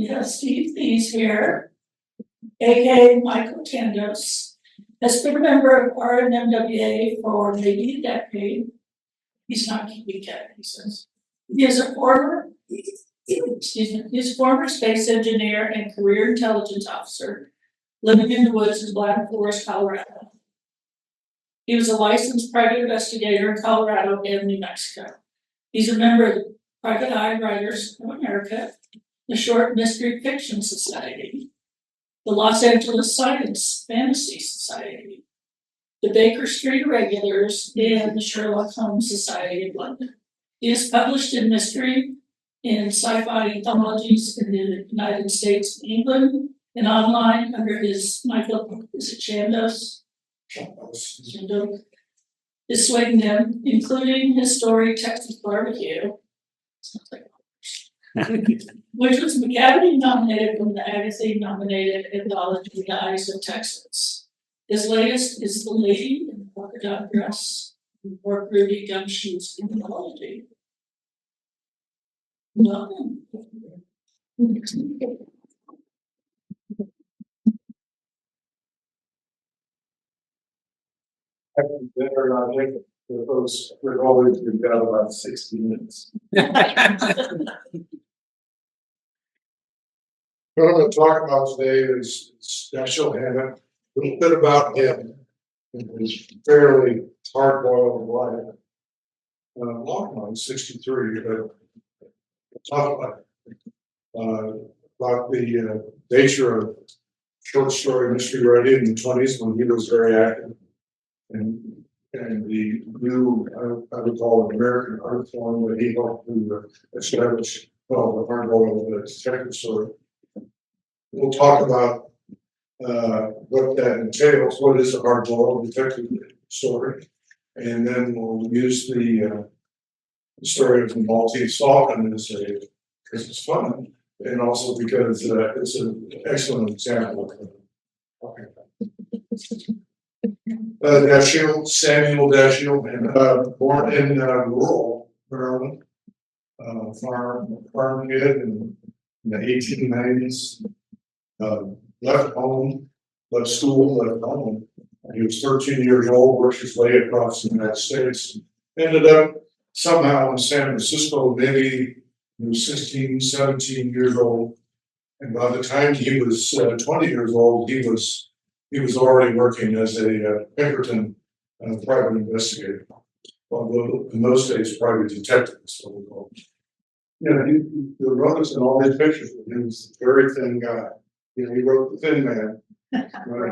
we have Steve Pease here, aka Michael Tandos, has been a member of RMMWA for maybe a decade. He's not keeping count, he says. He is a former space engineer and career intelligence officer living in the woods in Black Forest, Colorado. He was a licensed private investigator in Colorado and New Mexico. He's a member of the Private Eye Writers of America, the Short Mystery Fiction Society, the Los Angeles Science Fantasy Society, the Baker Street Irregulars, and the Sherlock Holmes Society of London. He is published in mystery and sci-fi anthologies in the United States and England, and online under his Michael, is it Chandos? Chandos. His swing name, including his story Texas Barbecue, which was McGavity nominated from the Magazine nominated anthology The Eyes of Texas. His latest is The Lady in the Polka Dot Dress, or Rudy Gumshoe's anthology. No. The folks would always be down about 60 minutes. What I'm going to talk about today is Dashiel Hammett, a little bit about him and his fairly hard-boiled life. Long one, 63, but we'll talk about the nature of short story mystery writing in the 20s when he was very active. And the new, I would call it American art form that he helped to establish, called the hard-boiled detective story. We'll talk about what that entails, what is a hard-boiled detective story, and then we'll use the story of the Maltese Falcon as because it's fun, and also because it's an excellent example of Dashiel, Samuel Dashiel, and born in rural Maryland, farm kid in the 1890s, left home, left school, left home. He was 13 years old, worked his way across the United States, ended up somehow in San Francisco, maybe he was 16, 17 years old. And by the time he was 20 years old, he was already working as a Pinkerton private investigator. Well, in those days, private detective is what we call it. You know, he wrote us in all his pictures. He was a very thin guy. You know, he wrote The Thin Man.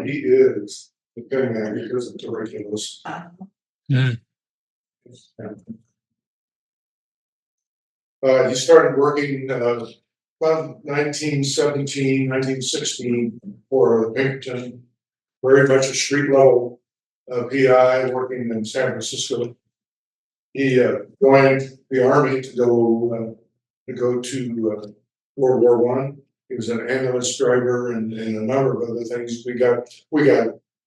He is the Thin Man because of tuberculosis. He started working about 1917, 1916 for Pinkerton. Very much a street level PI working in San Francisco. He joined the Army to go to World War I. He was an ambulance driver and a number of other things. We got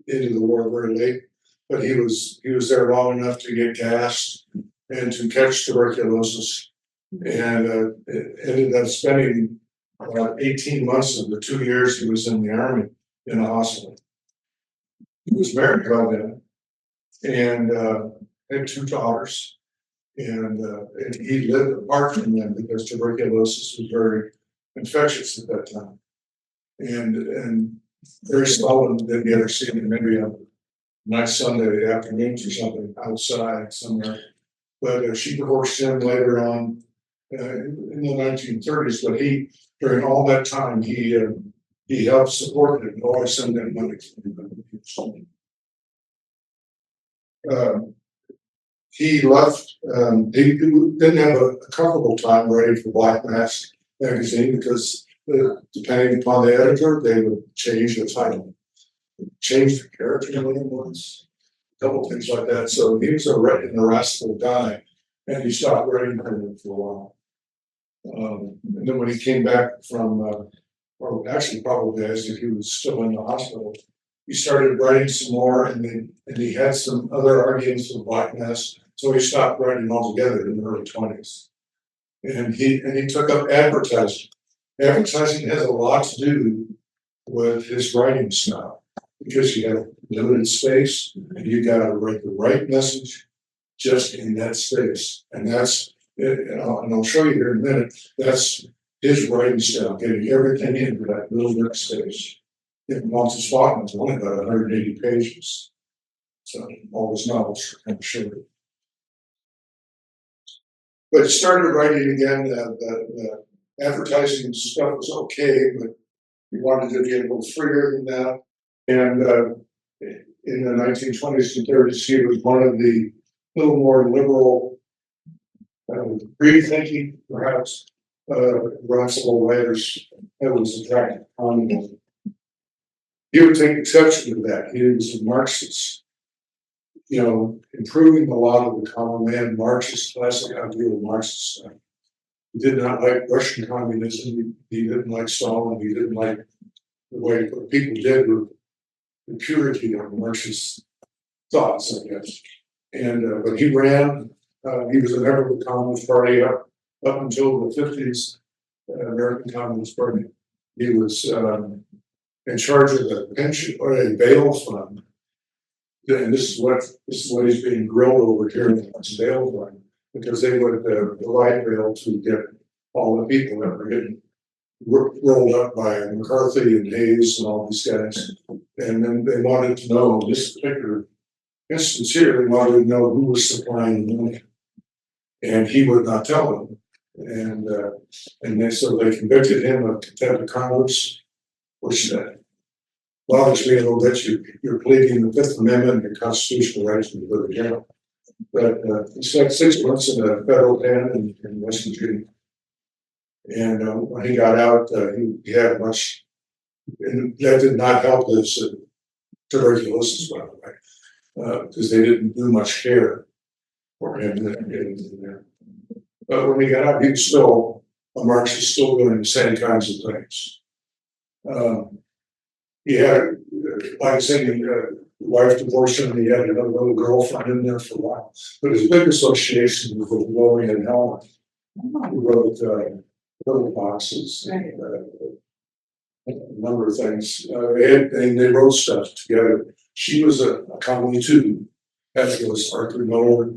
into the war very late, but he was there long enough to get gassed and to catch tuberculosis, and ended up spending about 18 months of the 2 years he was in the Army in a hospital. He was married by then and had 2 daughters, and he lived apart from them because tuberculosis was very infectious at that time, and very seldom did he ever see him, maybe on nice Sunday afternoons or something outside somewhere. But she divorced him later on in the 1930s. But during all that time, he helped support it and always send them money. He left. He didn't have a comfortable time writing for Black Mask magazine because depending upon the editor, they would change the title, change the character name once, a couple things like that. So he was an irascible guy, and he stopped writing for a while. And then when he came back from, or actually probably as if he was still in the hospital, he started writing some more, and he had some other arguments with Black Mask, so he stopped writing altogether in the early 20s. And he took up advertising. advertising has a lot to do with his writing style, because you have limited space and you gotta write the right message just in that space. And that's, and I'll show you here in a minute, that's his writing style, getting everything into that little bit of space. Maltese Falcon is only about 180 pages. So all his novels are kind of short. But started writing again, the advertising stuff was okay, but he wanted to get a little freer than that. And in the 1920s and 30s, he was one of the little more liberal, free-thinking, perhaps, Russell writers that was attracted to communism. He would take exception to that. He was a Marxist, you know, improving the lot of the common man, Marxist, classic ideal Marxist stuff. He did not like Russian communism. He didn't like Stalin. He didn't like the way what people did with the purity of Marxist thoughts, I guess. And but he ran. He was a member of the Communist Party up until the 50s, American Communist Party. He was in charge of a pension or a bail fund. And this is what he's being grilled over here in the bail fund, because they would provide bail to get all the people that were getting rolled up by McCarthy and Hayes and all these guys. And then they wanted to know, in this particular instance here, they wanted to know who was supplying the money. And he would not tell them. And so they convicted him of contempt of Congress, which bothers me a little bit. You're pleading the Fifth Amendment and your constitutional rights to go to jail. But he spent 6 months in a federal pen in West Virginia. And when he got out, he had much, and that did not help his tuberculosis, by the way, because they didn't do much care for him in there. But when he got out, he was still a Marxist, still doing the same kinds of things. He had, like I said, wife divorced him, and he had another little girlfriend in there for a while. But his big association was with Lori and Helen, who wrote Little Boxes, and a number of things. And they wrote stuff together. She was a comedy too, as was Arthur Miller,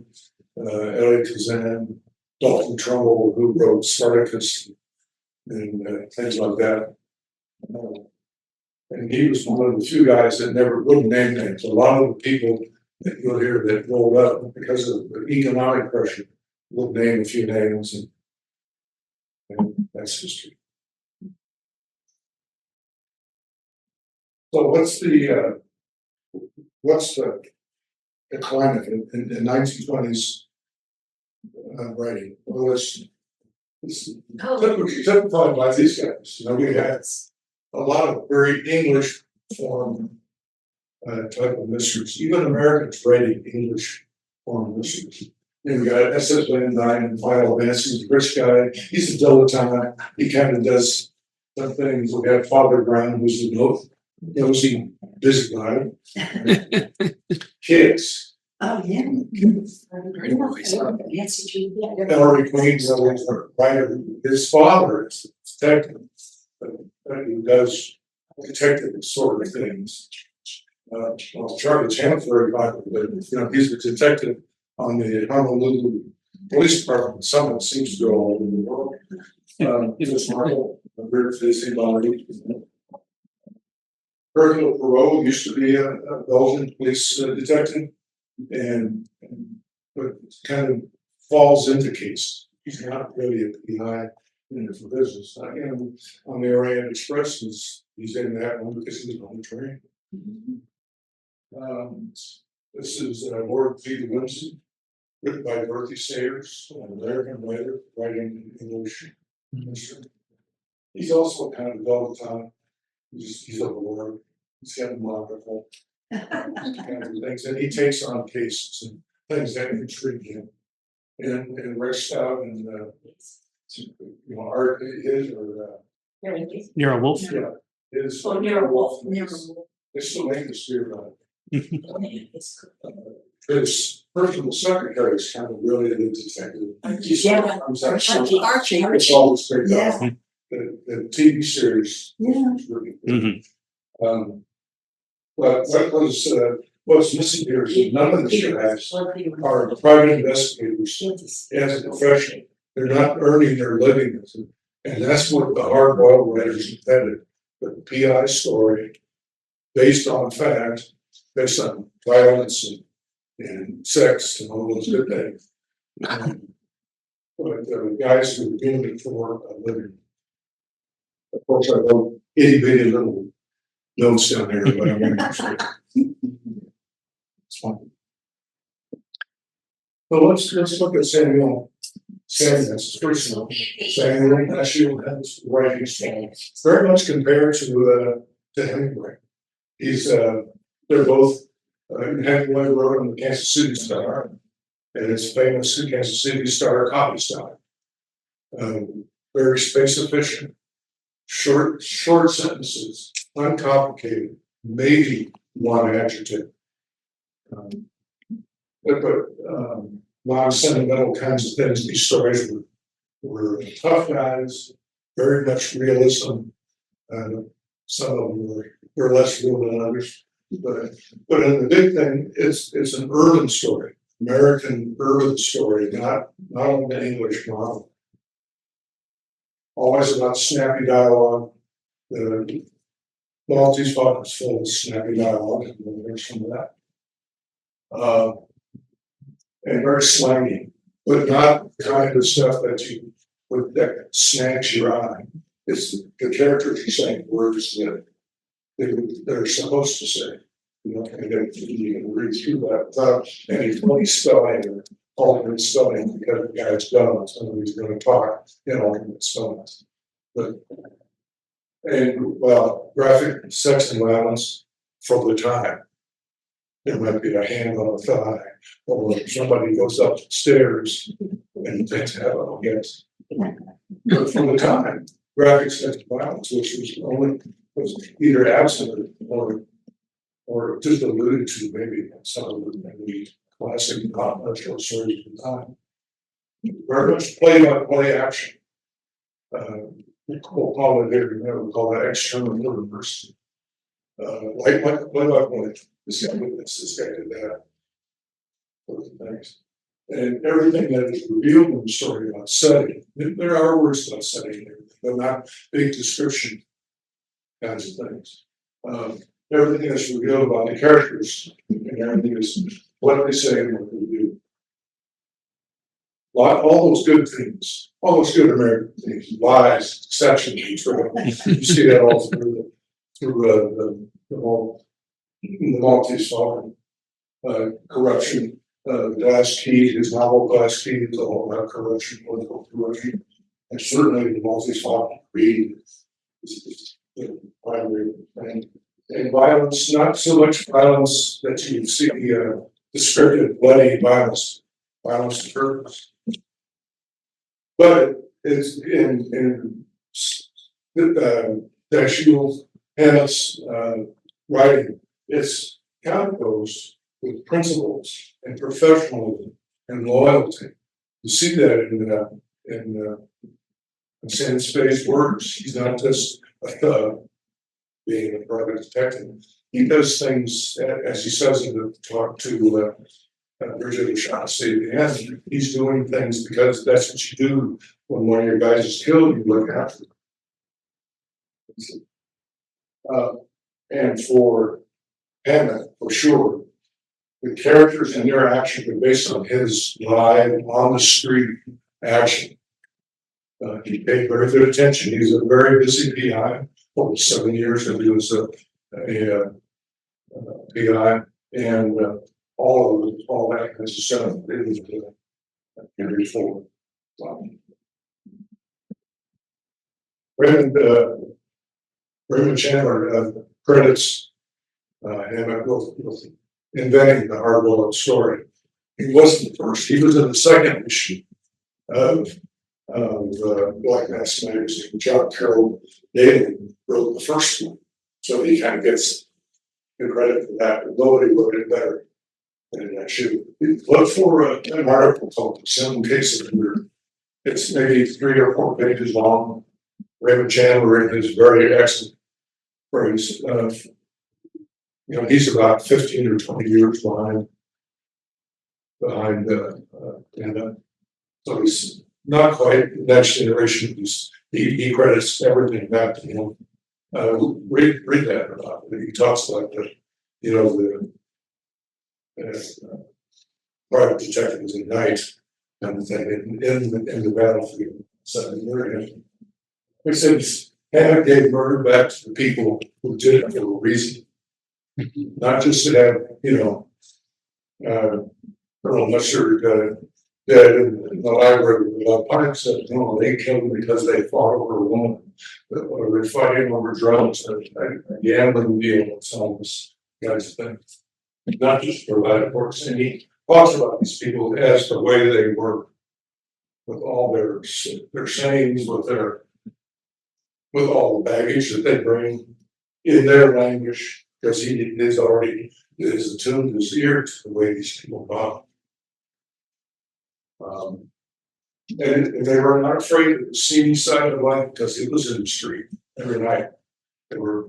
Elliot Kazan, Dalton Trumbull, who wrote Spartacus and things like that. And he was one of the few guys that never wouldn't name names. A lot of the people that you'll hear that rolled up because of the economic pressure would name a few names, and that's history. So what's the climate in 1920s writing? Well, it's typified by these guys. You know, we had a lot of very English form type of mysteries. Even Americans writing English form mysteries. And we got S.S. Van Dyne and Final Advance. He's a rich guy. He's a dilettante. He kind of does some things. We have Father Brown, who's a nosy, busy guy. Kids. Oh, yeah. Ellery Queen's a writer. His father is a detective. He does detective sort of things. Well, Charlie Chan's very popular, but you know, he's a detective on the Honolulu Police Department. Someone seems to go all over the world. He's a smart, very busy body. Hercule Poirot used to be a Belgian police detective, and but kind of falls into cases. He's not really a PI in it for business. And on the Orient Express, he's in that one because he's on the train. This is Lord Peter Winston, written by Dorothy Sayers, an American writer writing in English. He's also kind of dilettante. He's a lord. He's got a monocle. Kind of things, and he takes on cases and things that intrigue him. And Rick Stout and Art is or Nero Wolf. yeah, is Nero Wolf. It's still named the spirit on it. His personal secretary is kind of really a detective. Yeah. Archie. It's always great. Yes. the TV series. Yeah. Was really good. But what's missing here is that none of the guys are private investigators as a profession. They're not earning their living with it. And that's what the hard boiled writers intended. The PI story based on fact, based on violence and sex and all those good things. But guys who are doing it for a living. Of course, I wrote itty bitty little notes down there, but I'm going to say it's fine. So let's look at Samuel. Samuel's personal. Samuel Dashiell Hammett's writing style very much compared to Hemingway. He's they're both Hemingway wrote on the Kansas City Star, and it's famous Kansas City Star copy style. Very space efficient, short sentences, uncomplicated, maybe one adjective. But non-sentimental kinds of things. These stories were tough guys, very much realism. Some of them were less real than others. But in the big thing, it's an urban story, American urban story, not an English novel. Always about snappy dialogue. The Maltese Falcon is full of snappy dialogue, and there's some of that. And very slangy, but not the kind of stuff that snags your eye. It's the characters are saying words that they're supposed to say. You know, and then you can read through that without any funny spelling or alternate spelling because the guy's dumb, somebody's going to talk in alternate spelling. Graphic sex and violence for the time. There might be a hand on the thigh, or somebody goes upstairs and things happen, yes. But from the time, graphic sex and violence, which was either absent or just alluded to maybe in some of the classic controversial stories of the time. Very much play-by-play action. We'll call it here, we call that external universe. Like play-by-play. This guy did this, this guy did that. Those things. And everything that is revealed in the story about setting, there are words about setting, but not big description kinds of things. Everything that's revealed about the characters and everything is what they say and what they do. All those good things, all those good American things, lies, deception, betrayal. You see that all through the Maltese Falcon, corruption, Glass Key, his novel Glass Key is all about corruption, political corruption, and certainly the Maltese Falcon greed is the primary thing. And violence, not so much violence that you see descriptive, bloody violence to purpose. But it's in Dashiel Hammett's writing, it's composed with principles and professionalism and loyalty. You see that in Sam Spade's works. He's not just a thug being a private detective. He does things, as he says in the talk to Bridget O'Shaughnessy at the end, he's doing things because that's what you do when one of your guys is killed, you look after them. And for Hammett, for sure, the characters and their action are based on his live, on the street action. He paid very good attention. He's a very busy PI. Over 7 years, and he was a PI, and all that kind of stuff. It was Henry Ford. Raymond Chandler credits Hammett with inventing the hard-boiled story. He wasn't the first. He was in the second issue of Black Mass magazine. John Carroll Daly wrote the first one, so he kind of gets the credit for that. But nobody wrote it better than that shoe. Look for an article called "Some Cases Weird." It's maybe 3 or 4 pages long. Raymond Chandler in his very excellent phrase of, he's about 15 or 20 years behind, and so he's not quite the next generation. He credits everything back to him. Read that about it. He talks about the private detectives at night kind of thing in the battlefield. So he says Hammett gave murder back to the people who did it for a reason, not just to have Colonel Musher dead in the library. Park said, no, they killed because they fought over a woman, or they're fighting over drugs, a gambling deal, and some of this kinds of things. Not just for that, of course. And he talks about these people as the way they work, with all their sayings, with all the baggage that they bring in their language, because he is already attuned his ear to the way these people talk. And they were not afraid of the seedy side of life because it was in the street every night. They were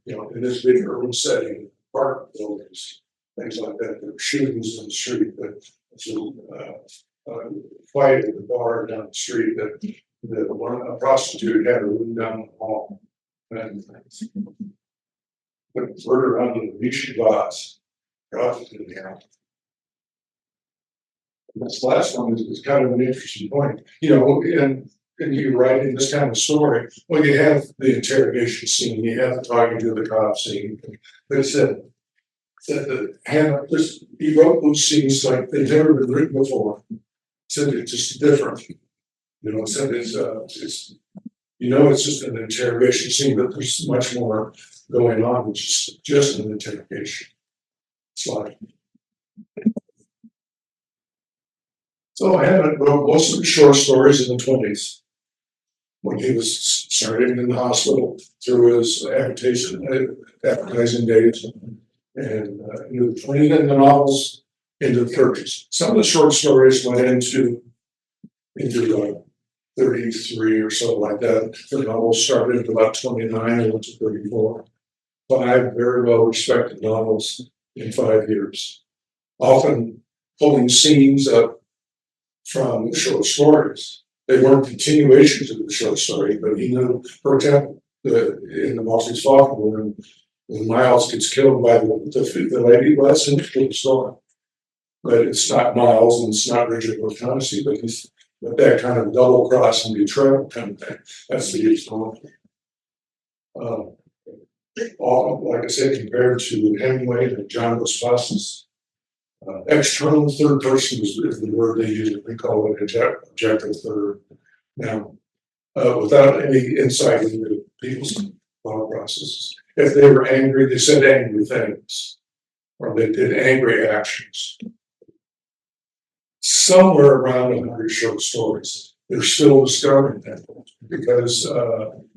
in this big urban setting, apartment buildings, things like that. There were shootings in the street, but fight at the bar down the street that a prostitute had a room down the hall. And put murder under the Vichy boss. This last one is kind of an interesting point. And you write in this kind of story, well, you have the interrogation scene, you have the talking to the cop scene. But it said that Hannah he wrote those scenes like they've never been written before. Said it's just different. Said it's it's just an interrogation scene, but there's much more going on than just an interrogation. Slide. So Hammett wrote most of the short stories in the 20s when he was starting in the hospital through his advertising days, and into the 20s, and the novels into the 30s. Some of the short stories went into 33 or so like that. The novels started at about 29 and went to 34. 5 very well respected novels in 5 years, often pulling scenes up from the short stories. They weren't continuations of the short story, but he knew, for example, in the Maltese Falcon, when Miles gets killed by the lady, well, that's an interesting story. But it's not Miles and it's not Richard O'Shaughnessy, but that kind of double cross and betrayal kind of thing. That's the story. Like I said, compared to Hemingway and John Dos Passos. External third person is the word they use. We call it objective third. Now, without any insight into people's thought processes. If they were angry, they said angry things, or they did angry actions. Somewhere around 100 short stories, they're still discovering that because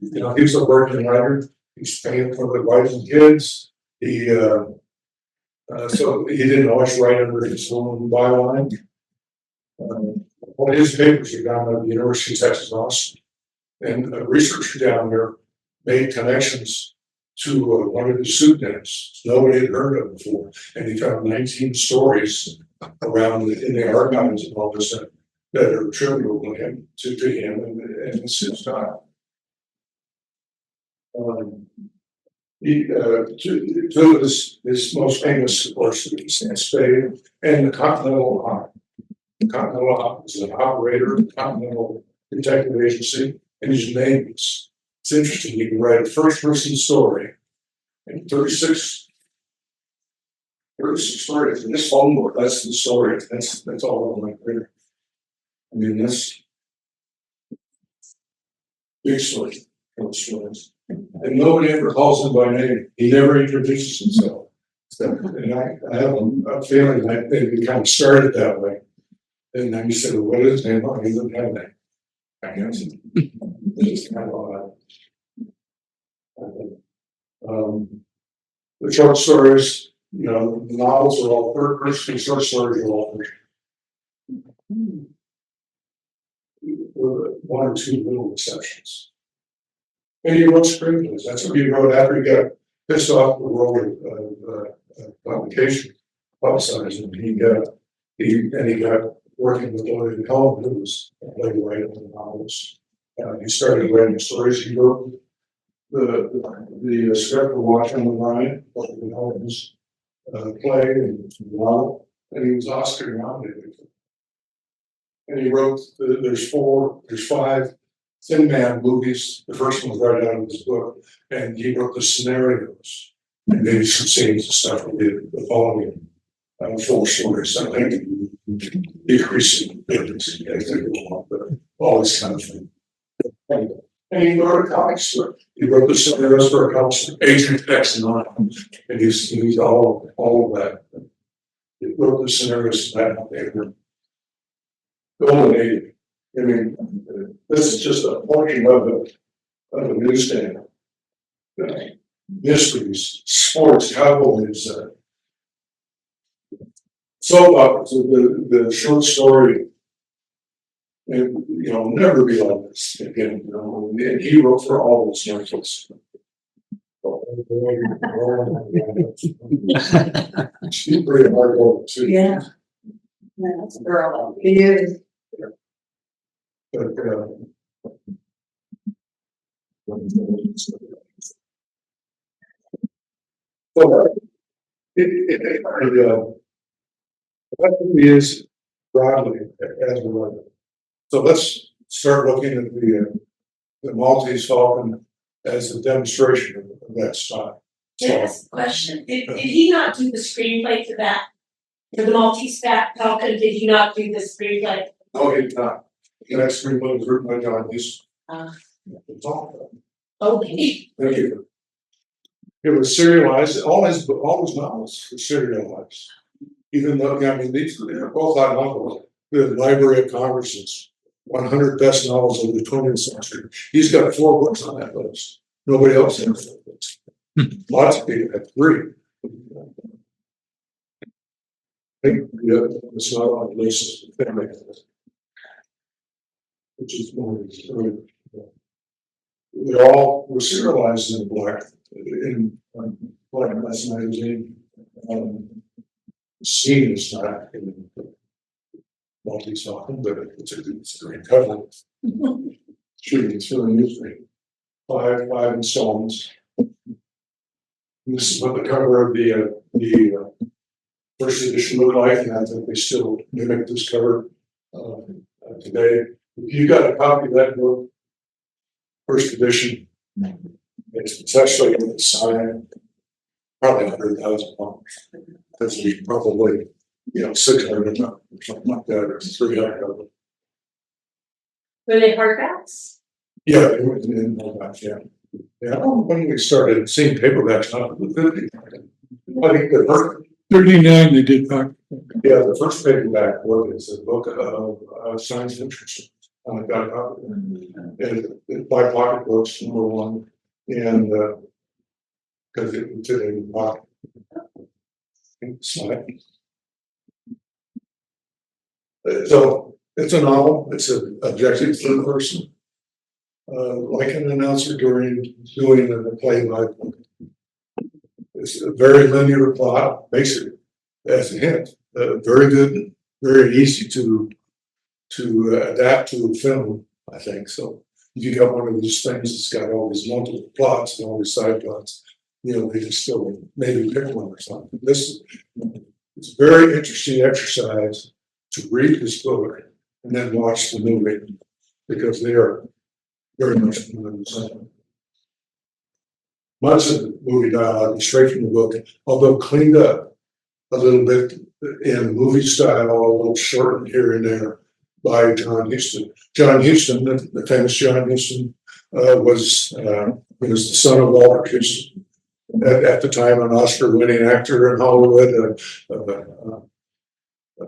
he was a working writer. He's paying for the wife and kids. So he didn't always write under his own byline. One of his papers are down at the University of Texas Austin, and a researcher down there made connections to one of his pseudonyms nobody had heard of before, and he found 19 stories around in the archives and all this that are attributable to him and his style. Two of his most famous, of course, is Spade and the Continental Hawk. The Continental Hawk is an operator of the Continental Detective Agency, and his name is. It's interesting. You can write a first-person story, and 36 stories. In this phone book, that's the story. That's all of my career. I mean, that's big story. Stories. And nobody ever calls him by name. He never introduces himself. And I have a feeling that they kind of started that way. And then he said, well, what is his name? Oh, he doesn't have a name. I guess it's kind of odd. The short stories, the novels are all third person, short stories are all first. With 1 or 2 little exceptions. And he wrote screenplays. That's what he wrote after he got pissed off the world of publication, publicized, and he got working with Lloyd Cullen, who was a playwright and a novelist. He started writing stories. He wrote the script for Watch on the Rhine, Lloyd Cullen's play and novel, and he was Oscar nominated. And he wrote there's five Thin Man movies. The first one was right out of his book, and he wrote the scenarios and maybe some scenes and stuff. He did the following full stories. I think decreasing business, I think all this kind of thing. And he wrote a comic strip. He wrote the scenarios for a comic strip, Agent X and on, and he's all of that. He wrote the scenarios for that. They were golden age. I mean, this is just a portion of the newsstand. Mysteries, sports, cowboys, soap operas, the short story. And never be like this again. And he wrote for all those markets. She's pretty hard work too. Yeah. That's a girl. He is. But that really is broadly as we run. So let's start looking at the Maltese Falcon as a demonstration of that style. Yes, question. Did he not do the screenplay for that? For the Maltese Falcon, did he not do the screenplay? No, he did not. The next screenplay was written by John Hughes. Okay. Thank you. It was serialized. All his novels were serialized. Even though, these are both on novels. The Library of Congress's 100 best novels of the 20th century. He's got 4 books on that list. Nobody else has that list. Lots of people have 3. I think it's not on the list, which is one of these early. They all were serialized in black and Mass magazine. Scene is not in Maltese Falcon, but it's a great cover. Shooting through the newspaper. 5 installments. This is what the cover of the first edition looked like, and I think they still mimic this cover today. If you got a copy of that book, first edition, it's actually in the sign, probably $100,000. That's probably 600 or something like that, or 300 of them. Were they hardbacks? Yeah, it was in paperbacks, yeah. Yeah, when we started seeing paperbacks, not the 50. I think the first 39 they did back. Yeah, the first paperback book is a book of science fiction. I got a copy of it. And by pocket books, number 1, and because it was in the pocket. So it's a novel. It's an objective third person, like an announcer during doing a play by book. It's a very linear plot, basically, as a hint. Very good, very easy to adapt to a film, I think. So if you got one of these things that's got all these multiple plots and all these side plots, they can still maybe pick one or something. It's a very interesting exercise to read this book and then watch the movie, because they are very much the same. Much of the movie dialogue is straight from the book, although cleaned up a little bit in movie style, a little shortened here and there by John Huston. John Huston, the famous John Huston, was the son of Walter Huston. At the time, an Oscar-winning actor in Hollywood, a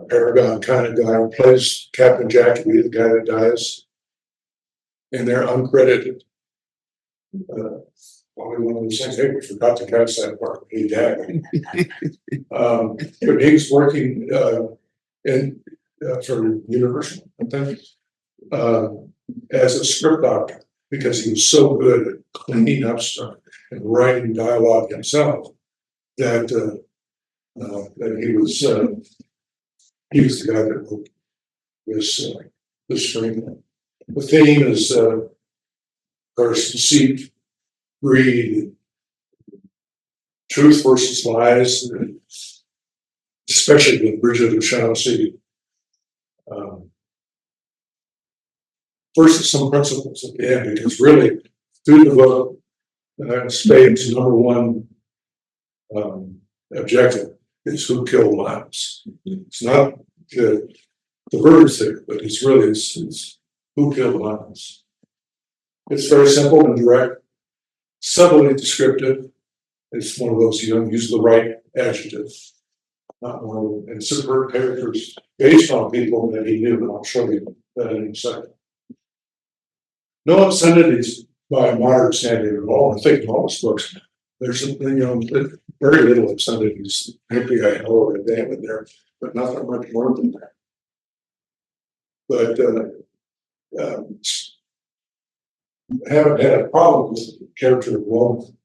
paragon kind of guy who plays Captain Jackie, the guy that dies, and they're uncredited. Probably one of those things, hey, we forgot to catch that part. He died. But he was working for Universal, I think, as a script doctor. because he was so good at cleaning up stuff and writing dialogue himself that that he was the guy that wrote this screenplay. The theme is of course deceit, greed, truth versus lies, especially with Bridget O'Shaughnessy. Versus some principles at the end, because really through the book, Spade's number one objective is who killed Miles. It's not the murders there, but it's really it's who killed Miles. It's very simple and direct, subtly descriptive. It's one of those you don't use the right adjective, not one of them, and subvert characters based on people that he knew, and I'll show you that in a second. No obscenities by a modern standard at all. I think in all his books, there's something, very little obscenities. Maybe I know a damn in there, but not that much more than that. But haven't had a problem with the character of Roman.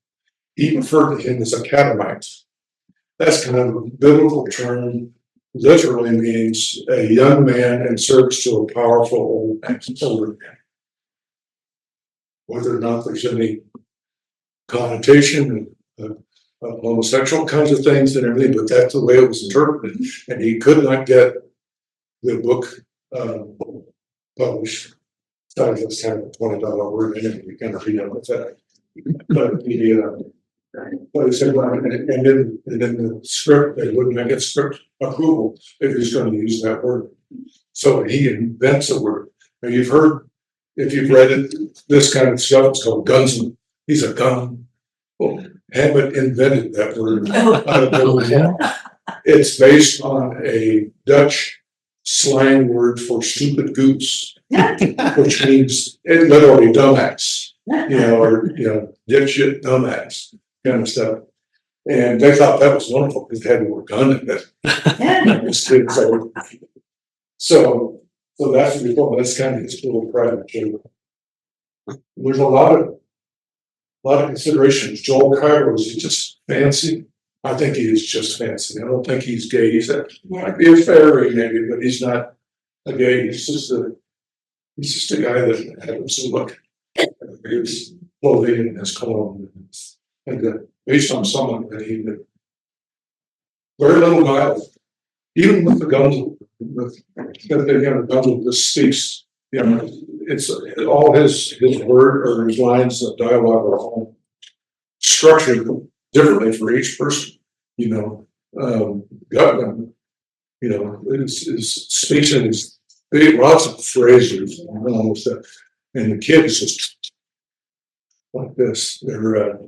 He referred to him as a catamite. That's kind of a biblical term. Literally means a young man in service to a powerful old man. Whether or not there's any connotation of homosexual kinds of things and everything, but that's the way it was interpreted. And he could not get the book published. So that's kind of a $20 word in it. You can read it with that. But he said, well, and in the script, they wouldn't get script approval if he's going to use that word. So he invents a word. Now you've heard, if you've read it, this kind of stuff, it's called gunsman. He's a gun. Well, Hammett invented that word. It's based on a Dutch slang word for stupid goose, which means it literally dumbass, or dipshit dumbass kind of stuff. And they thought that was wonderful because they had the word gun in it. So that's what we thought. That's kind of his little private joke. There's a lot of considerations. Joel Cairo, is he just fancy? I think he is just fancy. I don't think he's gay. Might be a fairy maybe, but he's not a gay. He's just a guy that happens to look at his clothing and his cologne, and based on someone that he knew. Very little dialogue, even with the guns. The guns just speaks. It's all his word or his lines of dialogue are all structured differently for each person. Gutman, his speech and his lots of phrases and all this stuff. And the kid is just like this. They're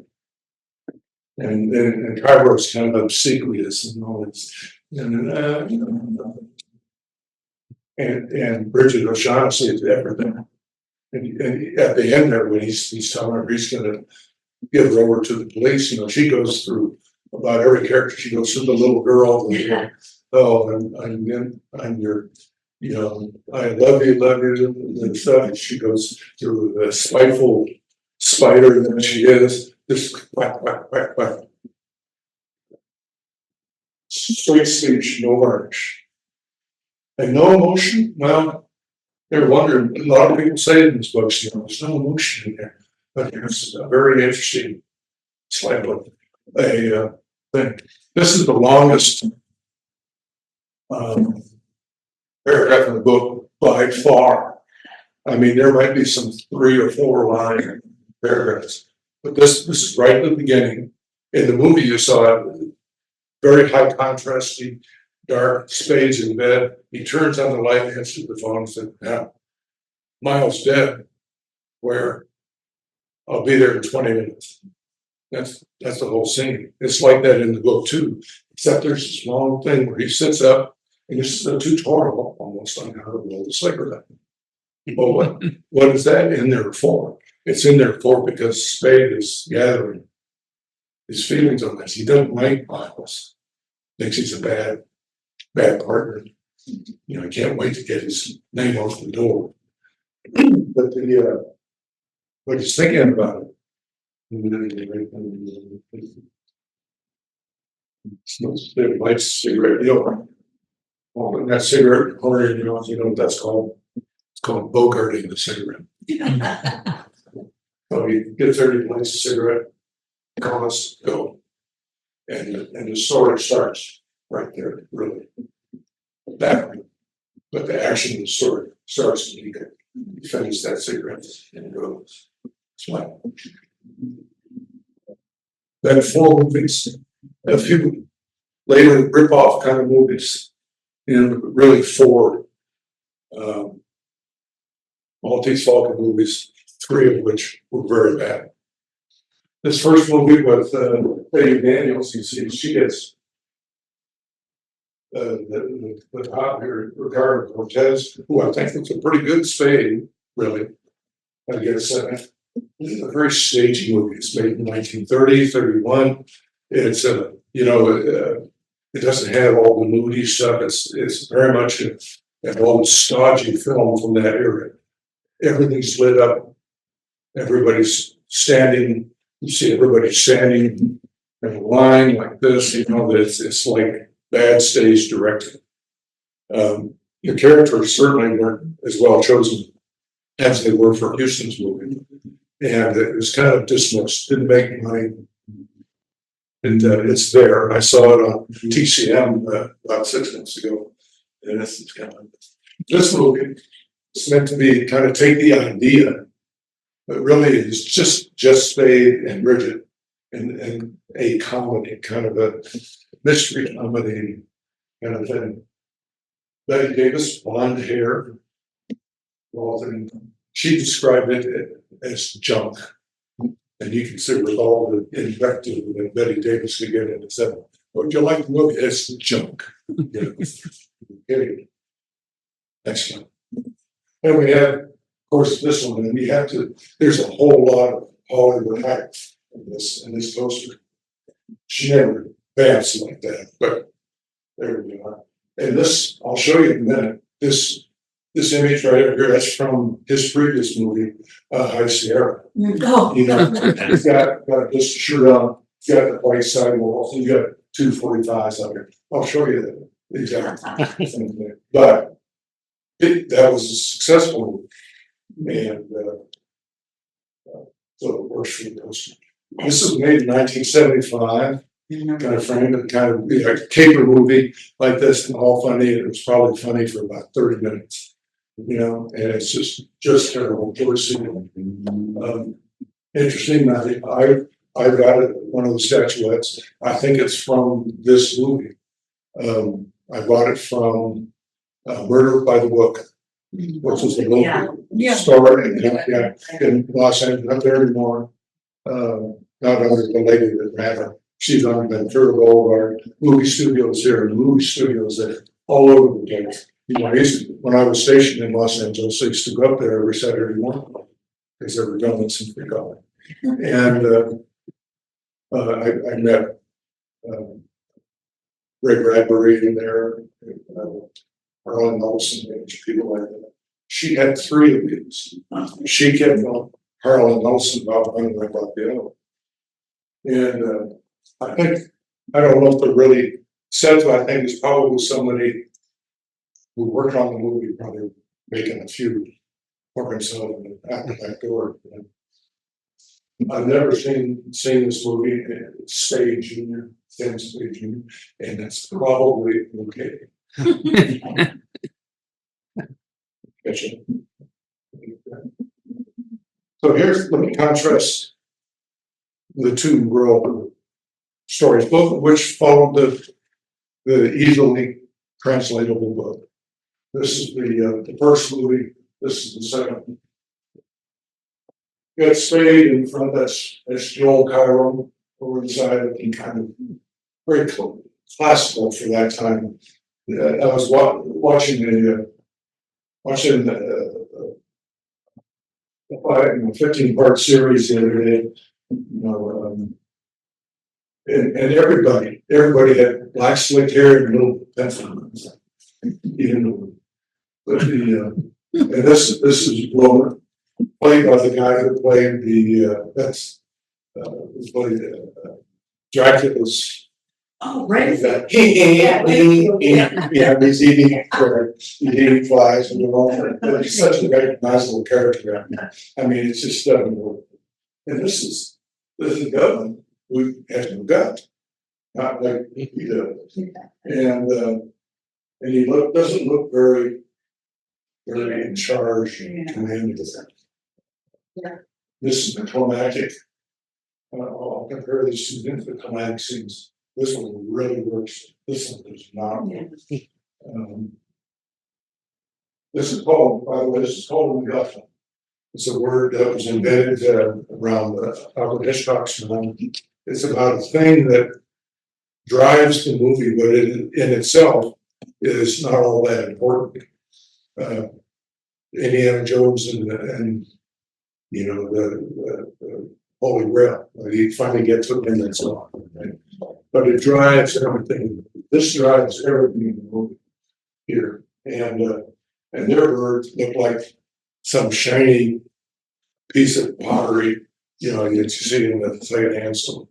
and Cairo's kind of obsequious and all this. And Bridget O'Shaughnessy is everything. And at the end there, when he's telling her he's going to give her over to the police, she goes through about every character. She goes through the little girl. I'm your, I love you, and stuff. And she goes through the spiteful spider that she is. Just whack, whack, whack, whack. Straight speech, no varnish. And no emotion. Well, they're wondering. A lot of people say in this book, there's no emotion in there. But there's a very interesting slide book. A thing. This is the longest paragraph in the book by far. I mean, there might be some 3 or 4 line paragraphs, but this is right at the beginning. In the movie, you saw it, very high contrasty. Dark, Spade's in bed. He turns on the light, answers the phone, and said, "Now, Miles dead. Where? I'll be there in 20 minutes." That's the whole scene. It's like that in the book too, except there's this long thing where he sits up, and this is a tutorial almost on how to roll the cigarette. Well, what is that in there for? It's in there for because Spade is gathering his feelings on this. He doesn't like Miles. Thinks he's a bad partner. He can't wait to get his name off the door. But but he's thinking about it. Smokes, lights a cigarette, well, that cigarette corner, you know what that's called? It's called Bogart the cigarette. So he gets there, he lights a cigarette, calls, go. And the story starts right there, really. But the action of the story starts when he finishes that cigarette and goes. Smile. Then 4 movies, a few later rip-off kind of movies, and really 4 Maltese Falcon movies, 3 of which were very bad. This first movie with Lady Daniels, you see, she gets the top here, Ricardo Cortez, who I think was a pretty good spade, really. I guess a very stagey movie. It's made in 1930, 31. It's it doesn't have all the moody stuff. It's very much an old stodgy film from that era. Everything's lit up. Everybody's standing. You see everybody standing in a line like this. It's like bad stage directing. The characters certainly weren't as well chosen as they were for Houston's movie, and it was kind of dismissed. Didn't make money. And it's there. I saw it on TCM about 6 months ago, and it's kind of this movie. It's meant to be kind of take the idea, but really it's just Spade and Bridget, and a comedy, kind of a mystery comedy kind of thing. Betty Davis, blonde hair, and she described it as junk. And you can see with all the invective that Betty Davis could get into said, would you like the movie? It's junk. Okay. Next one. And we have, of course, this one, and there's a whole lot of Hollywood hype in this poster. She never advanced like that, but there we are. And this, I'll show you in a minute. This image right over here, that's from his previous movie, High Sierra. Oh. He's got this shirt on, he's got the white sidewalls, and you got 245s on here. I'll show you that exactly. But that was a successful movie, and so it works for the poster. This was made in 1975. Kind of framed it, kind of like a caper movie like this, and all funny. It was probably funny for about 30 minutes, and it's just terrible. Interesting. I got it, one of the statuettes. I think it's from this movie. I bought it from Murder by the Book, which was the local store in Los Angeles. Not there anymore. Not under the lady that ran it. She's on Ventura Boulevard, movie studios here, and movie studios there, all over the place. When I was stationed in Los Angeles, I used to go up there every Saturday morning because they were done some free college. And I met Ray Bradbury in there, Harlan Nelson, people like that. She had 3 of these. She kept on Harlan Nelson about one and about the other. And I don't know if they're really said to, I think it's probably somebody who worked on the movie, probably making a few for himself out the back door. I've never seen this movie stage junior, and it's probably okay. So let me contrast the 2 world stories, both of which followed the easily translatable book. This is the first movie. This is the second. You got Spade in front. That's Joel Cairo over the side, looking kind of very classical for that time. I was watching a 15-part series the other day. And everybody had black slick hair and little pencil. But and this is Romer. played by the guy who played who played Dracula's. Oh, right. Yeah, he's eating flies and all that, but he's such a recognizable character. I mean, it's just, and this is a government who has no gut, not like he does. And he doesn't look very in charge and commanding. Yeah. This is the climactic, I'll compare these two things, the climatic scenes. This one really works. This one does not work. This is called, by the way, this is called MacGuffin. It's a word that was invented around Alfred Hitchcock's time. It's about a thing that drives the movie, but in itself is not all that important. Indiana Jones and you know the Holy Grail. He finally gets it in that song. Right? But it drives everything. This drives everything in the movie here. And their birds look like some shiny piece of pottery, you know, that you see in the second-hand store.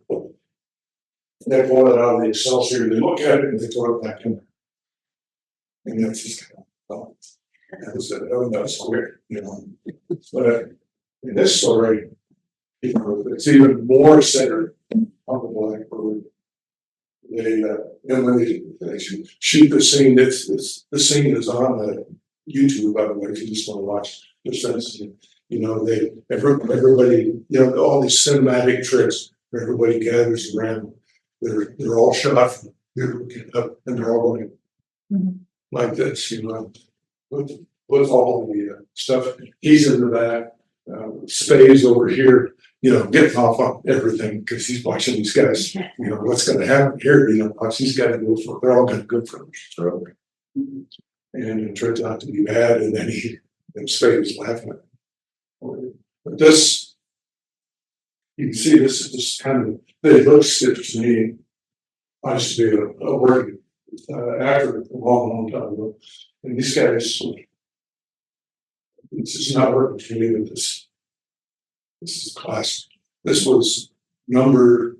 They pull it out of the Excelsior, they look at it and they throw it back in there. And that's just kind of, oh, that's quick, you know. But in this story, you know, it's even more centered on the black bird. And when they shoot the scene, the scene is on the YouTube, by the way, if you just want to watch the sense. You know, everybody, you know, all these cinematic tricks, everybody gathers around. They're all shot from here looking up, and they're all going like this, you know, with all the stuff. He's in the back, Spay's over here, you know, getting off on everything because he's watching these guys. You know, what's going to happen here? You know, watch these guys go for. They're all going to go for it. And it turns out to be bad, and then Spade is laughing at him. But this, you can see this is just kind of, it looks to me, I used to be a working actor a long time ago. And these guys, it's just not working for me with this. This is classic. This was number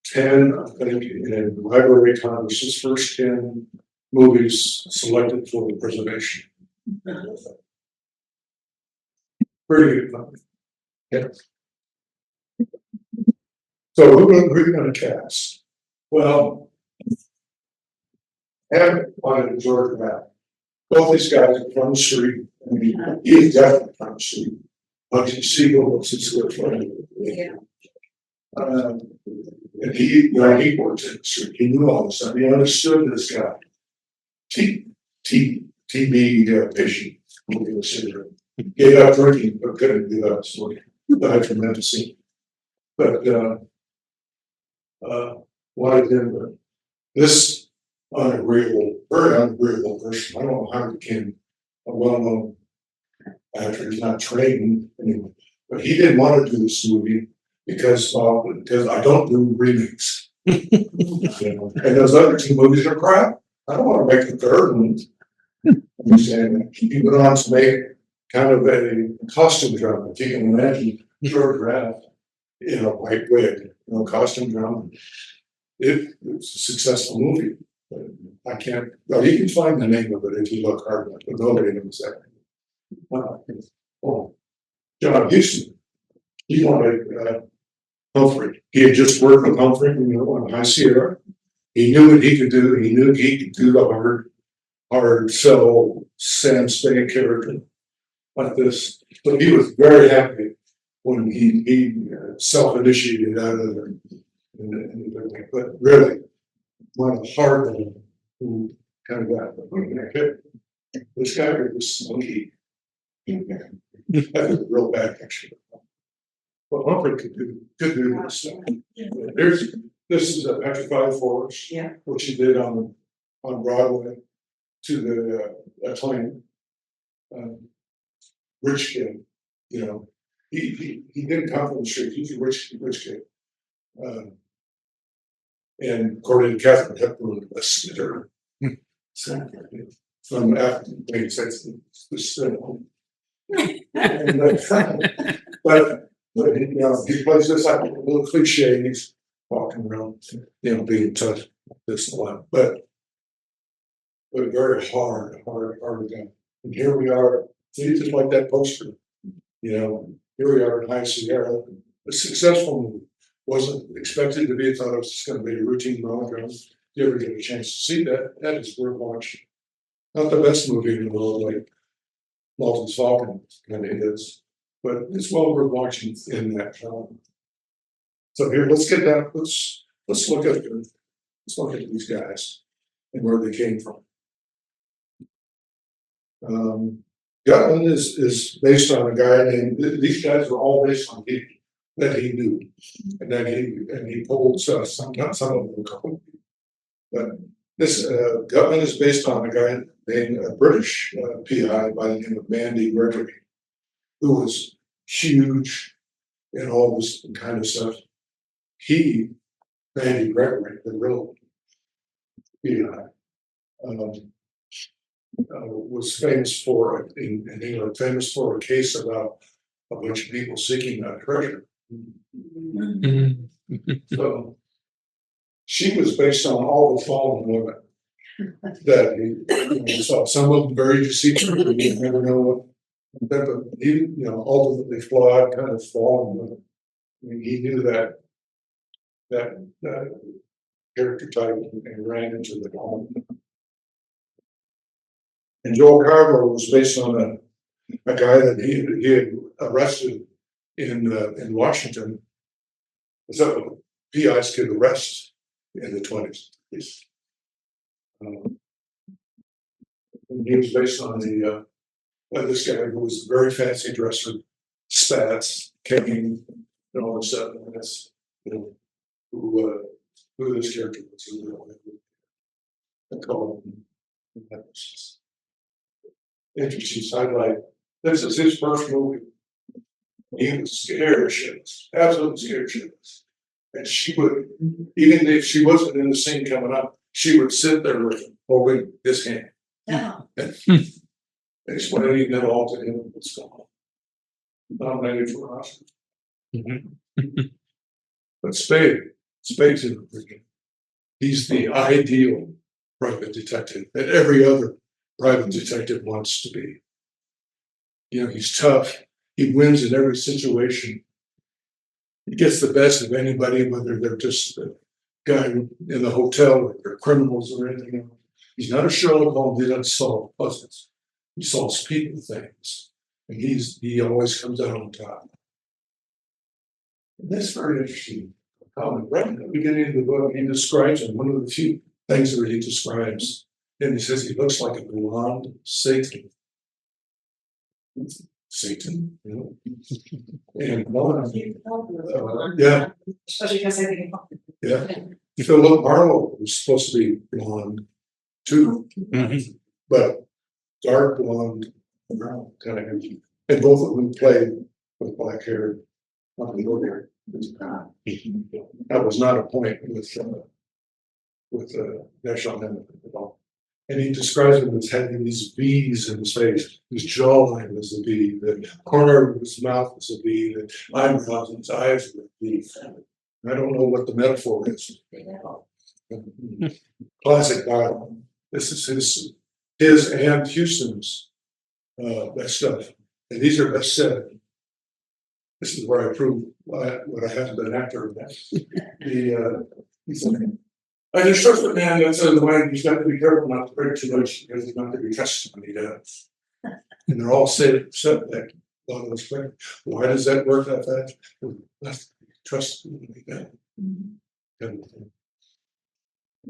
10, I think, in Library of Congress's first 10 movies selected for the preservation. Very good fun. Yeah. So who are we going to cast? Well, Hammett wanted George Matt. Both these guys are from the street. I mean, he's definitely from the street. Bugsy Siegel was his good friend. Yeah. And he worked in the street. He knew all this stuff. He understood this guy. TB patient. Gave up drinking, but couldn't give up smoking. Died from emphysema. But wanted him to this unagreeable, very unagreeable person. I don't know how he became a well-known actor. He's not trained anyway. But he didn't want to do this movie because I don't do remakes. You know? And those other two movies are crap. I don't want to make the third one. I'm saying that. He went on to make kind of a costume drama. If you can imagine George Raft in a white wig, you know, costume drama. It's a successful movie. But I can't, well, you can find the name of it if you look hard enough, but nobody knows that. John Houston, he wanted Humphrey. He had just worked with Humphrey, you know, on High Sierra. He knew what he could do. He knew he could do the hard sell Sam Spade character like this. But he was very happy when he self-initiated out of it. But really, one of the hard ones who kind of got this guy was smoky. That was a real bad picture. But Humphrey could do this stuff. This is a Petrified Forest, which he did on Broadway to the acclaim. Rich kid, you know, he didn't come from the street. He's a rich kid. And according to Catherine Hepburn, a snitter. From African, makes sense. And, but, you know, he plays this like a little cliche, he's walking around, you know, being touched this and that, but very hard guy. And here we are, see, just like that poster, you know, here we are in High Sierra, a successful movie. Wasn't expected to be, thought it was just gonna be a routine melodrama. If you ever get a chance to see that, that is worth watching. Not the best movie in the world, like Maltese Falcon kind of is, but it's well worth watching in that film. So here, let's get down, let's look at these guys and where they came from. Gutman is based on a guy named, these guys were all based on people that he knew. And then he pulled some, not some of them, a couple. But this Gutman is based on a guy named a British PI by the name of Mandy Gregory, who was huge in all this kind of stuff. Mandy Gregory, the real PI, was famous for in England, famous for a case about a bunch of people seeking a treasure. So she was based on all the fallen women that he saw. Some of them very deceitful, you never know what. But he, you know, ultimately flawed, kind of fallen women. I mean, he knew that character type and ran into the home. And Joel Carver was based on a guy that he had arrested in Washington. So PIs could arrest in the 20s. He was based on this guy who was a very fancy dresser, spats, cane, and all this stuff. And that's, you know, who this character was. I call him. Interesting sidelight. This is his first movie. He was scared shitless, absolutely scared shitless. And she would, even if she wasn't in the scene coming up, she would sit there with him, holding his hand. Yeah. And explaining it all to him what's going on. Nominated for an Oscar. But Spade's in the movie. He's the ideal private detective that every other private detective wants to be. You know, he's tough. He wins in every situation. He gets the best of anybody, whether they're just the guy in the hotel or they're criminals or anything else. He's not a Sherlock Holmes. He doesn't solve puzzles. He solves people things. And he always comes out on top. And that's very interesting. Right at the beginning of the book, he describes him, one of the few things that he describes. And he says he looks like a blonde Satan. Satan, you know. And yeah, Especially because I think. yeah. Philip Marlowe was supposed to be blonde too, but dark blonde, brown kind of. And both of them played with black hair. That was not a point with Dashiell Hammett at all. And he describes him as having these V's in his face. His jawline was a V, the corner of his mouth was a V, the eyebrows and his eyes were a V. I don't know what the metaphor is. Classic dialogue. This is his and Houston's best stuff. And these are best said. This is where I prove what I haven't been actor of that. He said, I just trust the man that says the way he's got to be careful not to break too much because he's not to be trusted when he does. And they're all said that a lot of those things. Why does that work that fast? Not to be trusted when he does.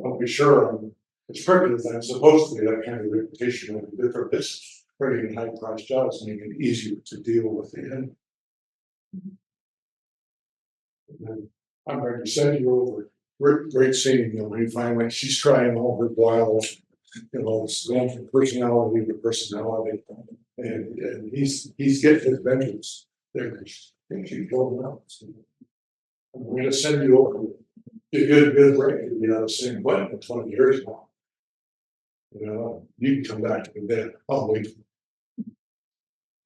I'll be sure it's perfect that I'm supposed to be that kind of reputation of different business, bringing high priced jobs, making it easier to deal with the end. I'm going to send you over. Great scene, you know, when you find like she's trying all her wiles, you know, going from personality to personality, and he's getting his vengeance. There, she's going out. I'm going to send you over. Give you a good break. You know, the same way in 20 years now. You know, you can come back to me then. I'll wait.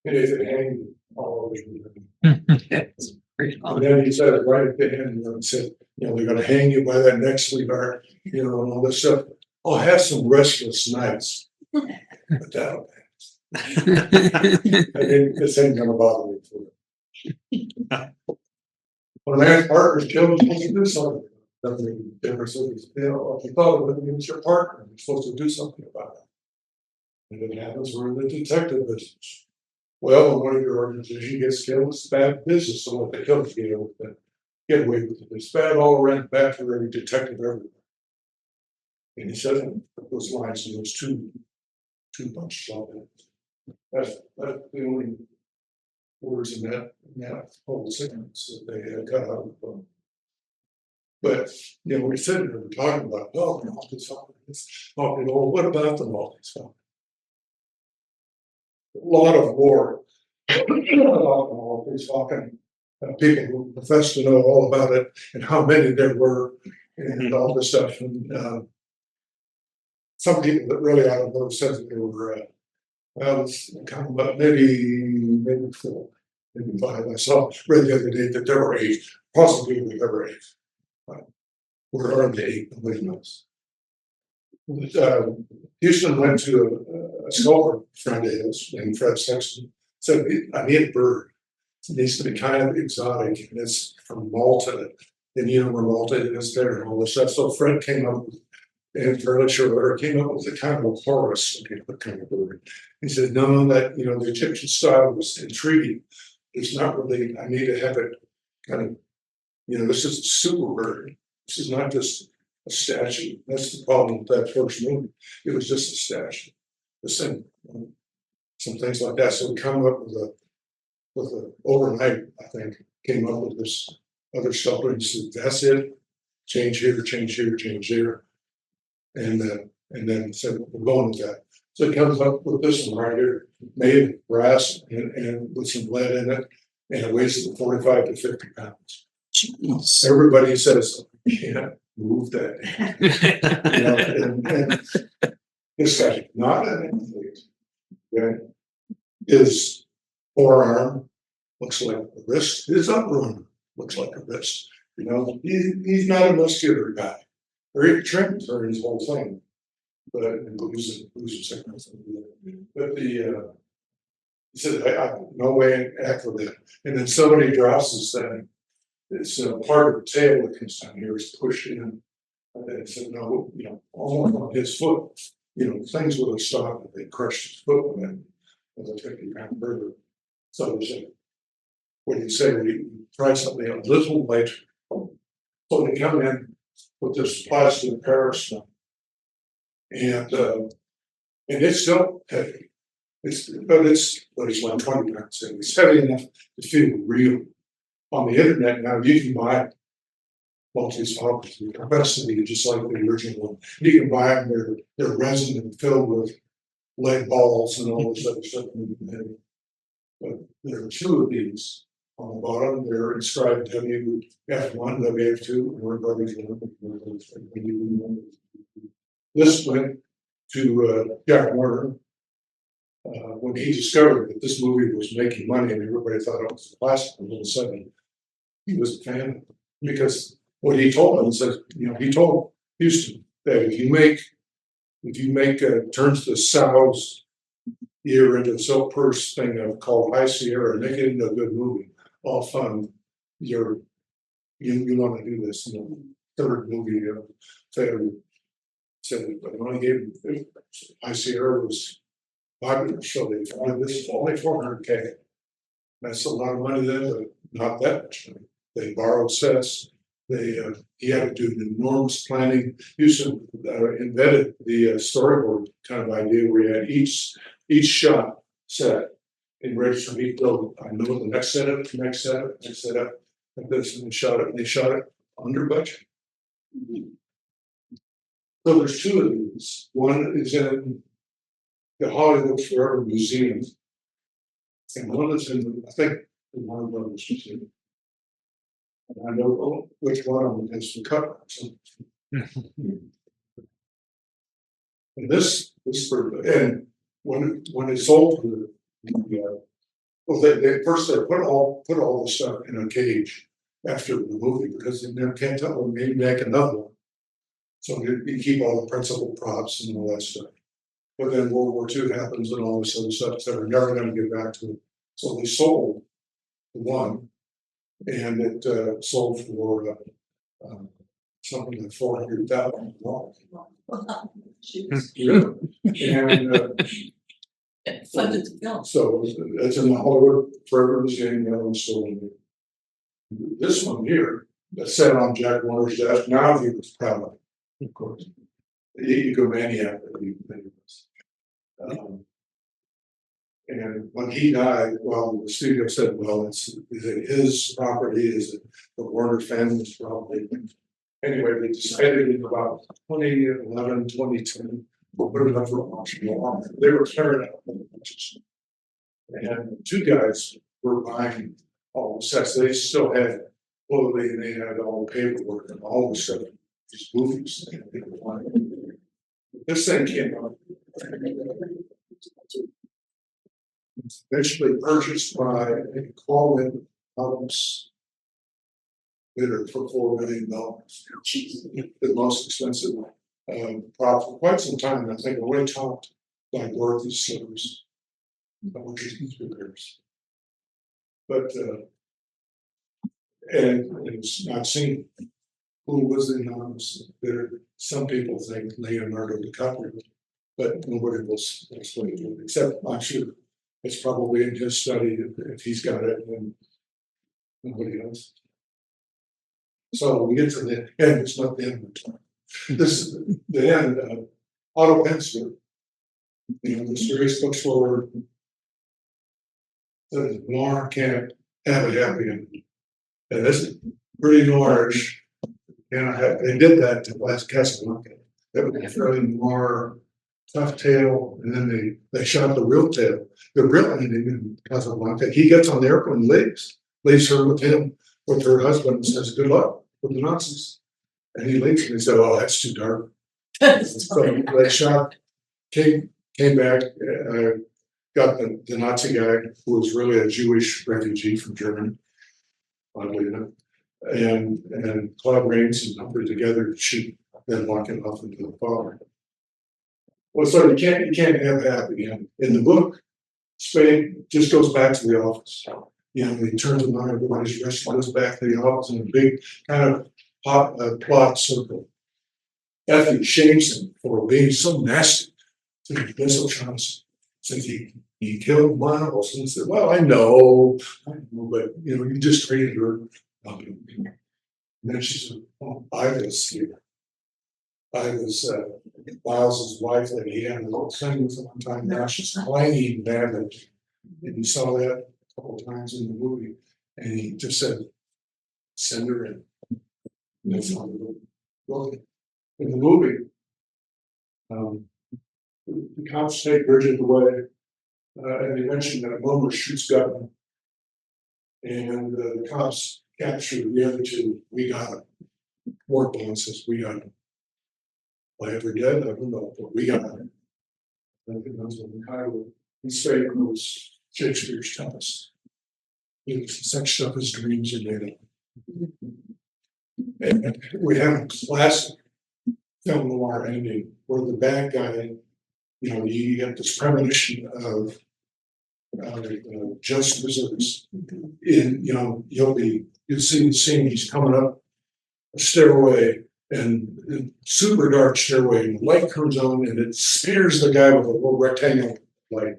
And if it hanged all over you. And then he said right at the end, he said, they're gonna hang you by that neck, sweetheart, and all this stuff. I'll have some restless nights. But that'll pass. I think this ain't gonna bother me for it. When Lance Partner's killed, you're supposed to do something. Doesn't make a difference if you thought of it, it's your partner, you're supposed to do something about it. And it happens, we're in the detective business. Well, when one of your organization gets killed, it's bad business, so what the killers get away with it. It's bad all around, bad for every detective everywhere. And he said those lines in those two bunches of it. That's the only words in that whole sentence that they had cut out of the book. But we said we were talking about the Maltese Falcon. What about the Maltese Falcon? A lot of war about the Maltese Falcon. People who profess to know all about it and how many there were and all this stuff. And some people that really I don't know said that there were it's kind of about maybe 4, maybe 5. I saw read the other day that there were 8, possibly there were 8. Where are the 8? Nobody knows. Houston went to a sculptor friend of his named Fred Sexton. Said, I need a bird. It needs to be kind of exotic, and it's from Malta. And where Malta is there and all this stuff. So Fred came up with, and fairly sure came up with a kind of a Horus kind of bird. He said, no, that the Egyptian style was intriguing. It's not really, I need to have it kind of, this is a super bird. This is not just a statue. That's the problem with that first movie. It was just a statue. The same, some things like that. So we come up with a overnight, I think, came up with this other stuff. And he said, that's it. Change here, change here, change here. And then said, we're going with that. So it comes up with this one right here, made of brass and with some lead in it, and it weighs 45 to 50 pounds. Jeez. Everybody says, you can't move that. And this guy, not an athlete, okay? His forearm looks like a wrist. His upper arm looks like a wrist. He's not a muscular guy. Very trimmed for his whole thing. But he said, I no way after that. And then somebody drops this thing. It's part of the tail that comes down here is pushed in. And then he said, no, almost on his foot, things would have stopped if they crushed his foot with it as a 50-pound burger. So he said, what do you say? We try something a little later. So they come in with this plastic parasol. And it's still heavy. It's like 20 pounds heavy. It's heavy enough to feel real. On the internet now, you can buy Maltese Falcons in capacity just like the original one. You can buy them; they're resin and filled with lead balls and all this other stuff. But there are 2 of these on the bottom. They're inscribed WF1, WF2, and everybody's one. This went to Jack Warner when he discovered that this movie was making money and everybody thought it was a classic. All of a sudden, he was a fan because what he told him said, he told Houston that if you make turns the sow's ear into a silk purse thing called High Sierra and make it into a good movie, all fun, you want to do this. Third movie failure. Said but when I gave High Sierra was popular, so they found this is only $400K. That's a lot of money then, but not that much money. They borrowed sets. He had to do an enormous planning. Houston invented the storyboard kind of idea where you had each shot set in register. He built, I know the next setup, like this, and they shot it under budget. So there's 2 of these. One is in the Hollywood Forever Museum, and one is in, I think, the Warner Brothers Museum. And I know which one of them is the cover. And this and when it sold to the Well, they first they put all the stuff in a cage after the movie because they never can't tell them, maybe make another one. So you keep all the principal props and all that stuff. But then World War II happens and all this other stuff, so they're never gonna get back to it. So they sold the one, and it sold for something like $400,000. Yeah. And Funded the film. so it's in the Hollywood Forever Museum, so this one here, that sat on Jack Warner's desk, now he was proud of it, of course. The egomaniac that he was. And when he died, well, the studio said, well, is it his property, is it the Warner family's property? Anyway, they decided in about 2011, 2010, we'll put it up for auction. They were tearing out the pictures. And two guys were buying all the sets. They still had clothing, they had all the paperwork and all the stuff. These movies. This thing came out. Eventually purchased by a call-in house bidder for $4 million. The most expensive prop for quite some time. I think only topped by Dorothy's slippers. But and it's not seen who was the anonymous bidder. Some people think Leonardo DiCaprio, but nobody will explain it, except I'm sure it's probably in his study if he's got it and nobody else. So we get to the end, it's not the end of the time. This is the end. Otto Pensker, this very bookstore says noir can't have a happy ending. And this is pretty noirish. And they did that to Last Casablanca. That was a fairly noir, tough tale, and then they shot the real tale. The real ending in Casablanca, he gets on the airplane, leaves her with him, with her husband, and says, good luck with the Nazis. And he leaves and he said, oh, that's too dark. So they shot, came back, got the Nazi guy who was really a Jewish refugee from Germany, oddly enough, and Claude Rains and Humphrey together to shoot, then walking off into the fog. Well, so you can't have a happy end. In the book, Spade just goes back to the office. He turns around, everybody's resting, goes back to the office in a big kind of plot circle. Effie shames him for being so nasty to the missile shots. Since he killed Miles and said, well, I know, but you just treated her. And then she said, oh, I was here. I was Miles's wife that he had a little son with one time. Now she's claiming damage. And you saw that a couple of times in the movie. And he just said, send her in. And that's how the movie. Well, in the movie, the cops take Bridget away. And they mentioned that Wilmer shoots Gutman. And the cops capture the other two. We got him. Ward Bond says, we got him. Why ever dead? I don't know, but we got him. I think that's what Kyle, his favorite was Shakespeare's Tempest. Such stuff as dreams are made of. And we have a classic film noir ending where the bad guy, you get this premonition of just reserves. You'll see the scene, he's coming up a stairway and super dark stairway, and the light comes on and it spears the guy with a little rectangle light.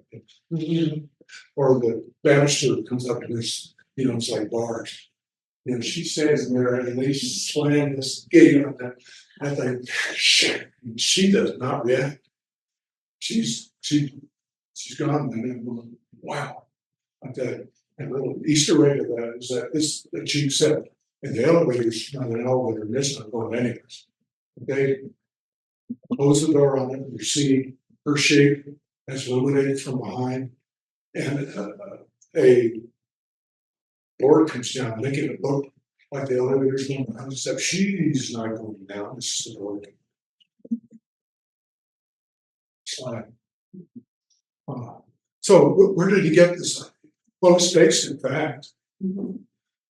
Or the banister comes up and there's, it's like bars. She stands there and they slam this gate on that. I think, shit, she does not react. She's gone, and wow. Like that, and a little Easter egg of that is that this that Chief said, and the elevator's not an elevator, and it's not going anyways. They close the door on it, you see her shape as illuminated from behind, and a board comes down, making it look like the elevator's going down, except she's not going down, this is the board. Slide. So where did he get this? Well, it's based in fact.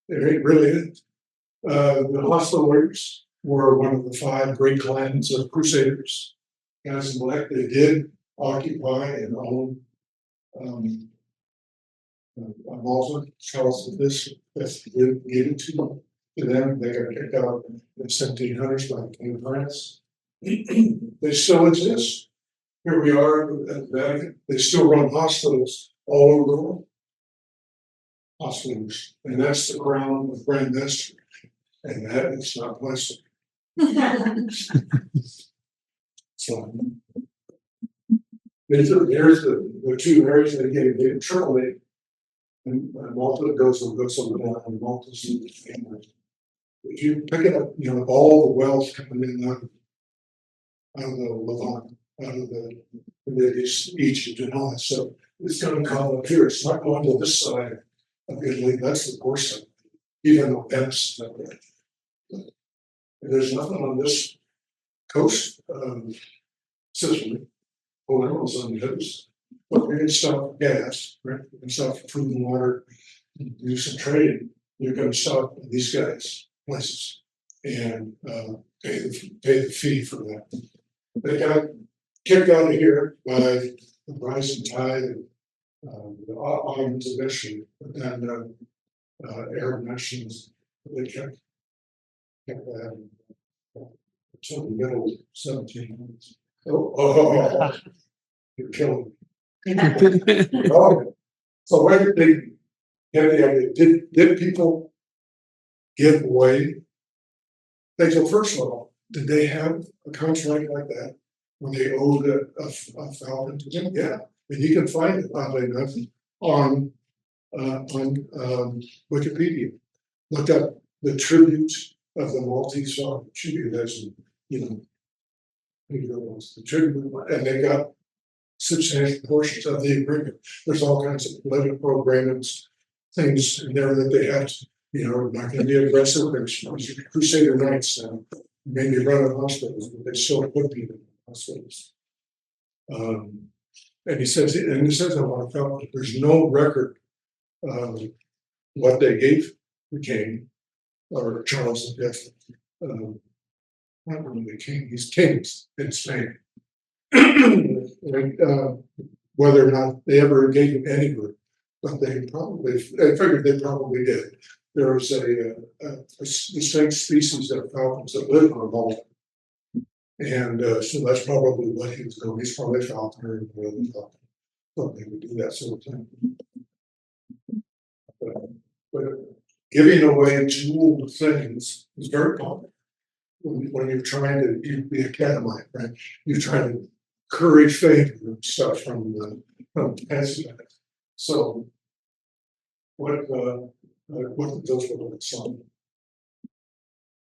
It really is. The hostile workers were one of the 5 great clans of crusaders. Guys in black, they did occupy and own Malta. Charles this gave it to them. They got kicked out in the 1700s by the King of France. They still exist. Here we are at the Vatican. They still run hospitals all over the world. Hospitals, and that's the crown of Grand Master, and that is not plastic. So there's the 2 areas that get Tripoli, and Malta goes on down, and Malta's in the family. If you pick it up, all the wealth coming in out of the Levant, out of the Middle East, Egypt, and all that stuff, it's going to come up here. It's not going to this side of Italy. That's the poor side, even though Venice is that way. And there's nothing on this coast of Sicily. Palermo's on the others. But we can stop gas, right? We can stop for food and water, do some trading. You're going to stop at these guys' places and pay the fee for that. They got kicked out of here by the rising tide of the Ottomans eventually, but then Arab nations, they kept that until the middle of 1700s. You're killing me. So where did they get the idea? Did people give away? So first of all, did they have a contract like that when they owed a Falcon to them? Yeah, and you can find it oddly enough on Wikipedia. Look up the tribute of the Maltese Falcon. Tribute as the tribute, and they got substantial portions of the agreement. There's all kinds of political programs, things in there that they have to, not going to be aggressive. There's Crusader Knights now. Maybe run hospitals, but they still put people in hospitals. And he says I want to tell there's no record of what they gave the king or Charles V. Not really the king, he's kings in Spain. And whether or not they ever gave him any group, but I figured they probably did. There was a distinct species of falcons that live on Malta. And so that's probably what he was doing. He's probably a falconer and a falcon. But they would do that sort of thing. But giving away jeweled things is very common when you're trying to be a catamite, right? You're trying to curry favor and stuff from the fancy guys. So what did those look like? Some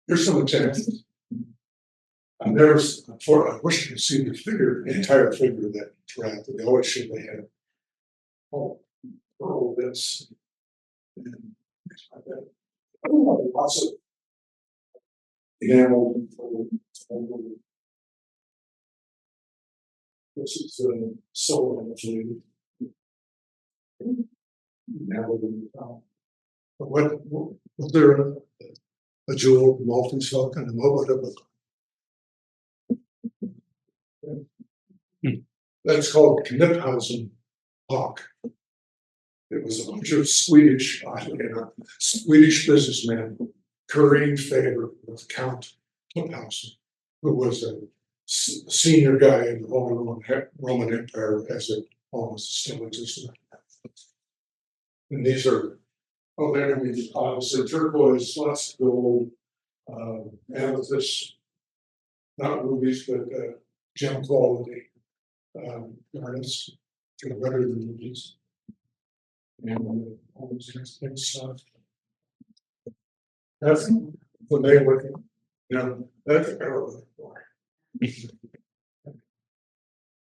here's some examples. I wish you could see the entire figure of that giraffe. They always should they had this and things like that. Lots of enamel. This is the soul energy. But was there a jewel Maltese Falcon and what would it look like? That's called Kniphausen hawk. It was a bunch of Swedish businessmen currying favor with Count Kniphausen, who was a senior guy in the Holy Roman Empire as it almost still existed. And these are, there is obviously turquoise, lots of gold, amethyst, not rubies, but gem quality garnets, better than rubies. And all these kinds of stuff. That's what they look at. That's what they're looking for.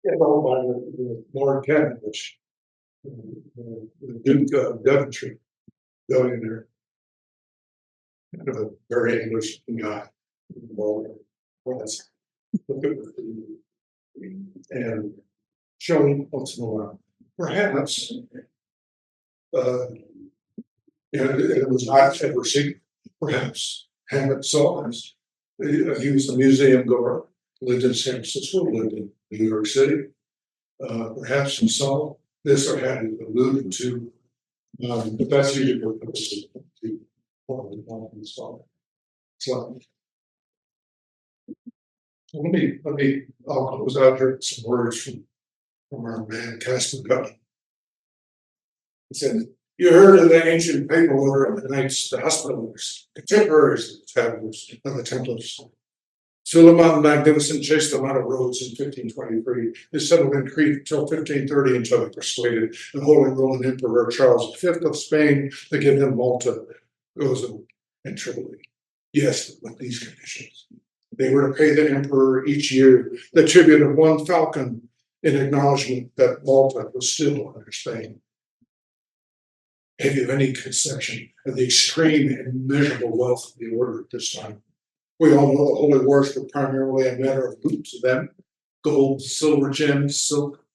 Yeah, all by the Lord Cavendish, the Duke of Devonshire, billionaire, kind of a very English guy. And showing once in a while, perhaps And it was not ever seen, perhaps Hammett saw this. He was a museum goer, lived in San Francisco, lived in New York City. Perhaps he saw this or had it alluded to, but that's usually what the install. So I'll close out here with some words from our man Casper Gutton. He said, "You heard of the ancient paper order of the Knights, the Hospitallers, contemporaries of the Templars, of the Templars. Suleiman the Magnificent chased them out of Rhodes in 1523. They settled in Crete until 1530 until they persuaded the Holy Roman Emperor Charles V of Spain to give them Malta, Gozo, and Tripoli. Yes, but with these conditions. They were to pay the emperor each year the tribute of 1 falcon in acknowledgement that Malta was still under Spain. Have you any conception of the extreme and immeasurable wealth of the order at this time? We all know the holy wars were primarily a matter of loot to them: gold, silver, gems, silk.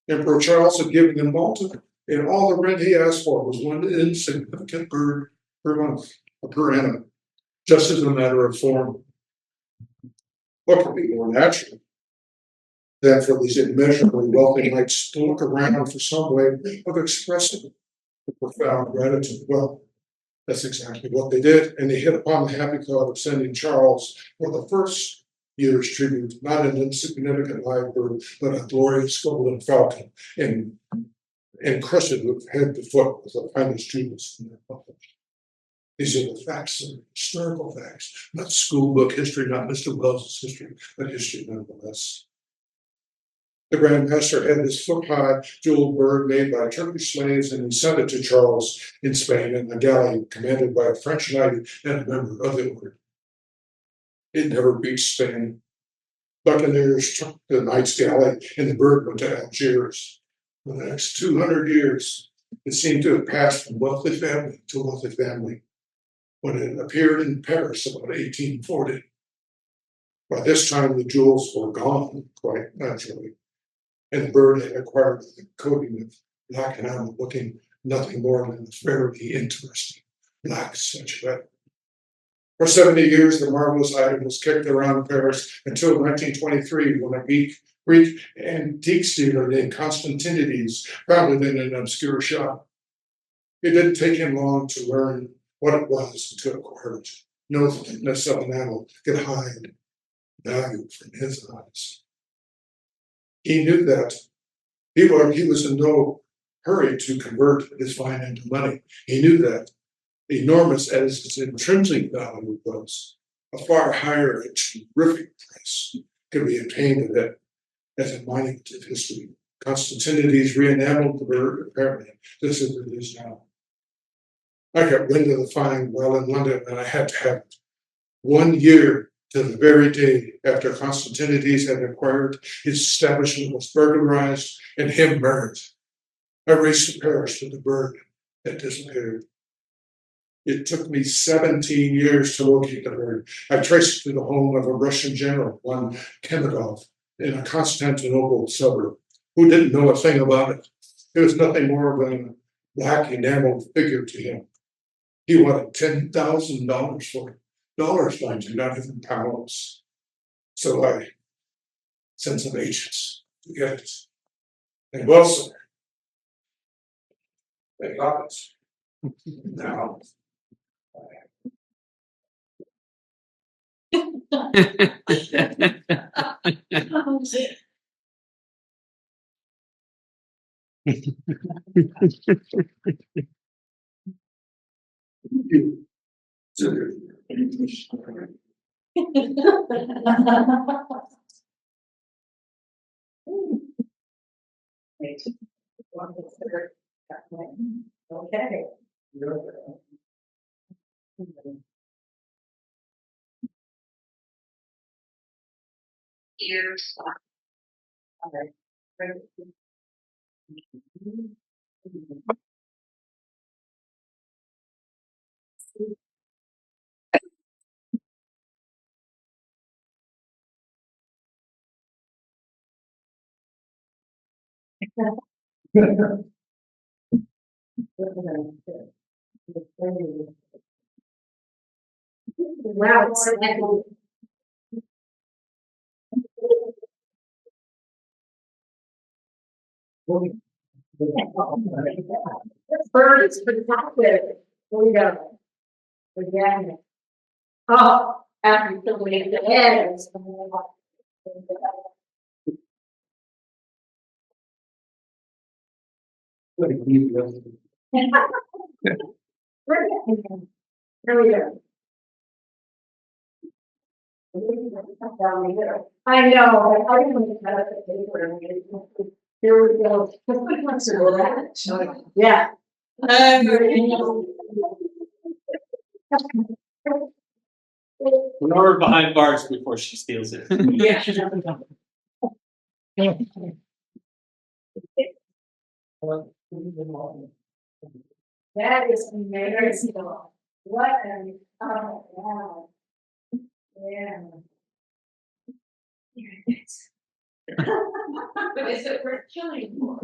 Emperor Charles had given them Malta, and all the rent he asked for was 1 insignificant bird per month, or per annum, just as a matter of form. What could be more natural than for these immeasurably wealthy knights to look around for some way of expressing the profound gratitude? Well, that's exactly what they did, and they hit upon the happy thought of sending Charles for the first year's tribute, not an insignificant live bird, but a glorious golden falcon, and encrusted with head to foot with the finest jewels in their buckle. These are the facts, the historical facts, not schoolbook history, not Mr. Wells' history, but history nonetheless. The Grand Master had this foot-high jeweled bird made by Turkish slaves, and he sent it to Charles in Spain in a galley commanded by a French knight and a member of the order. It never reached Spain. Buccaneers took the knight's galley, and the bird went to Algiers. For the next 200 years, it seemed to have passed from wealthy family to wealthy family, when it appeared in Paris about 1840. By this time, the jewels were gone, quite naturally, and the bird had acquired the coating of black enamel, looking nothing more than a very interesting black statuette. For 70 years, the marvelous item was kicked around Paris until 1923, when a Greek antique dealer named Constantinides found it in an obscure shop. It didn't take him long to learn what it was and to acquire it. No thickness of enamel could hide value from his eyes. He knew that he was in no hurry to convert his find into money. He knew that, enormous as its intrinsic value was, a far higher and terrific price could be obtained of it as a monument of history. Constantinides re-enameled the bird, apparently, just as it is now. I got wind of the find while in London, and I had to have it. 1 year to the very day after Constantinides had acquired, his establishment was burglarized and him murdered. I raced to Paris with the bird that disappeared. It took me 17 years to locate the bird. I traced it to the home of a Russian general, one Kemedov, in a Constantinople suburb, who didn't know a thing about it. It was nothing more than a black enameled figure to him. He wanted $10,000 for it. Dollars, mind you, not even pounds. So I sent some agents to get it. And well, sir, they got it. Now, you. Okay. Ears. All right. Wow, it's so echoey. Birds for the top there. Here we go. Again. Oh, after you fill in the heads. There we go. I know, I didn't cut up the paper. Here we go. Yeah. Lure her behind bars before she steals it. Yeah. That is amazing. What an, oh, wow. Yeah. But is it worth killing for?